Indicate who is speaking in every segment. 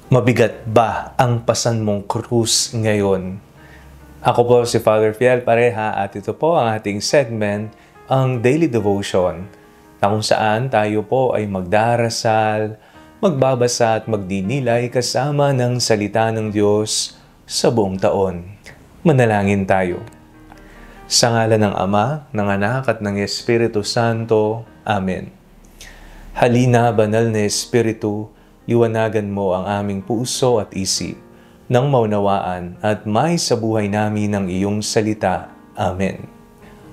Speaker 1: Mabigat ba ang pasan mong krus ngayon? Ako po si Father Fiel Pareha at ito po ang ating segment, ang Daily Devotion, na kung saan tayo po ay magdarasal, magbabasa at magdinilay kasama ng salita ng Diyos sa buong taon. Manalangin tayo. Sa ngalan ng Ama, ng Anak at ng Espiritu Santo. Amen. Halina, banal na Espiritu, iwanagan mo ang aming puso at isip nang maunawaan at may sa buhay namin ng iyong salita. Amen.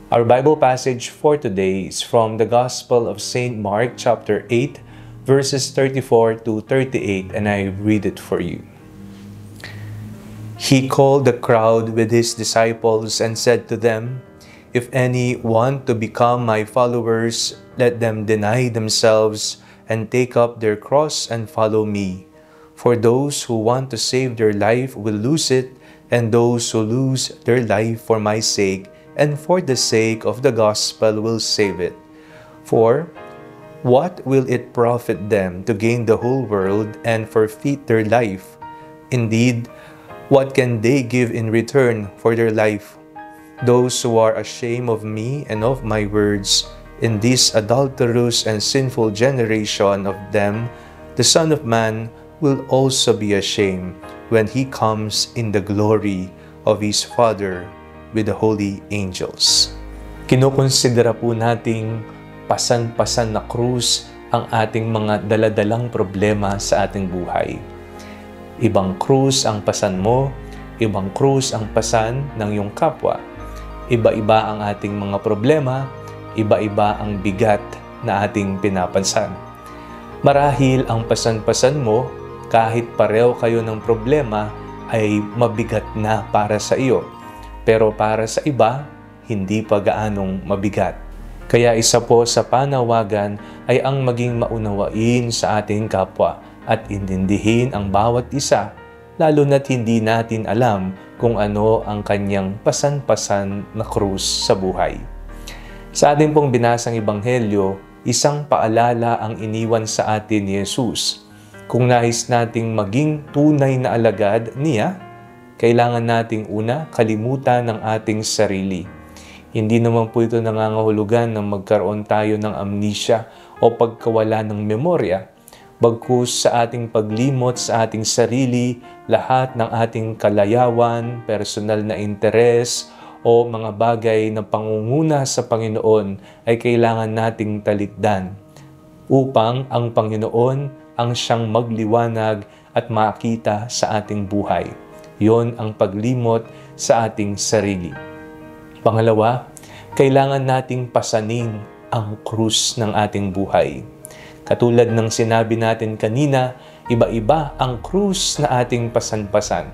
Speaker 1: Our Bible passage for today is from the Gospel of St. Mark chapter 8, verses 34 to 38, and I read it for you. He called the crowd with his disciples and said to them, "If any want to become my followers, let them deny themselves and take up their cross and follow me. For those who want to save their life will lose it, and those who lose their life for my sake and for the sake of the gospel will save it. For what will it profit them to gain the whole world and forfeit their life? Indeed, what can they give in return for their life? Those who are ashamed of me and of my words, in this adulterous and sinful generation of them, the Son of Man will also be ashamed when he comes in the glory of his Father with the holy angels." Kinukonsidera po nating pasan-pasan na krus ang ating mga daladalang problema sa ating buhay. Ibang krus ang pasan mo, ibang krus ang pasan ng iyong kapwa. Iba-iba ang ating mga problema, iba-iba ang bigat na ating pinapansan. Marahil ang pasan-pasan mo, kahit pareho kayo ng problema, ay mabigat na para sa iyo. Pero para sa iba, hindi pa gaanong mabigat. Kaya isa po sa panawagan ay ang maging maunawain sa ating kapwa at intindihin ang bawat isa, lalo na't hindi natin alam kung ano ang kanyang pasan-pasan na krus sa buhay. Sa ating pong binasang Ebanghelyo, isang paalala ang iniwan sa atin ni Jesus. Kung nais nating maging tunay na alagad niya, kailangan nating una kalimutan ng ating sarili. Hindi naman po ito nangangahulugan na magkaroon tayo ng amnesia o pagkawala ng memorya. Bagkus sa ating paglimot sa ating sarili, lahat ng ating kalayawan, personal na interes, o mga bagay na pangunguna sa Panginoon ay kailangan nating talikdan upang ang Panginoon ang siyang magliwanag at makita sa ating buhay. Yon ang paglimot sa ating sarili. Pangalawa, kailangan nating pasanin ang krus ng ating buhay. Katulad ng sinabi natin kanina, iba-iba ang krus na ating pasan-pasan.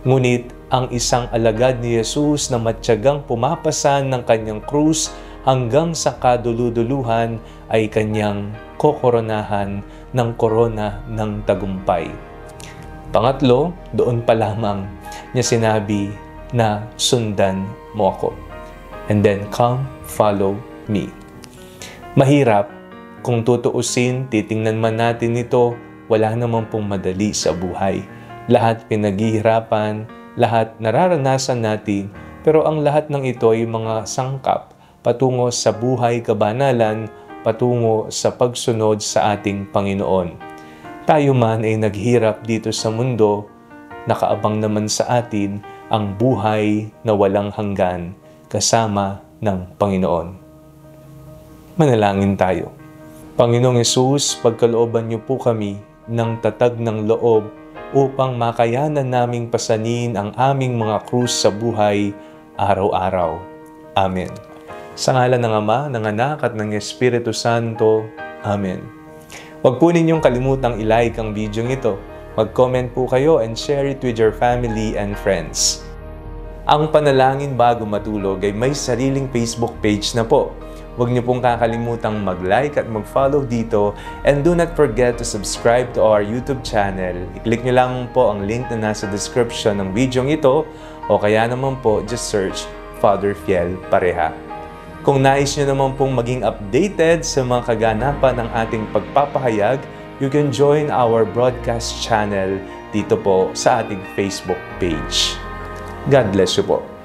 Speaker 1: Ngunit ang isang alagad ni Jesus na matyagang pumapasan ng kanyang krus hanggang sa kaduluduluhan ay kanyang kokoronahan ng korona ng tagumpay. Pangatlo, doon pa lamang niya sinabi na sundan mo ako. And then come, follow me. Mahirap, kung tutuusin, titingnan man natin ito, wala naman pong madali sa buhay. Lahat pinaghihirapan, lahat nararanasan natin, pero ang lahat ng ito ay mga sangkap patungo sa buhay kabanalan, patungo sa pagsunod sa ating Panginoon. Tayo man ay naghirap dito sa mundo, nakaabang naman sa atin ang buhay na walang hanggan kasama ng Panginoon. Manalangin tayo. Panginoong Hesus, pagkalooban niyo po kami ng tatag ng loob upang makayanan naming pasanin ang aming mga krus sa buhay araw-araw. Amen. Sa ngalan ng Ama, ng Anak at ng Espiritu Santo. Amen. Huwag po ninyong kalimutang i-like ang video ito. Mag-comment po kayo and share it with your family and friends. Ang Panalangin Bago Matulog ay may sariling Facebook page na po. Huwag niyo pong kakalimutang mag-like at mag-follow dito, and do not forget to subscribe to our YouTube channel. I-click niyo lamang po ang link na nasa description ng video ito, o kaya naman po just search Father Fiel Pareha. Kung nais niyo naman pong maging updated sa mga kaganapan ng ating pagpapahayag, you can join our broadcast channel dito po sa ating Facebook page. God bless you po.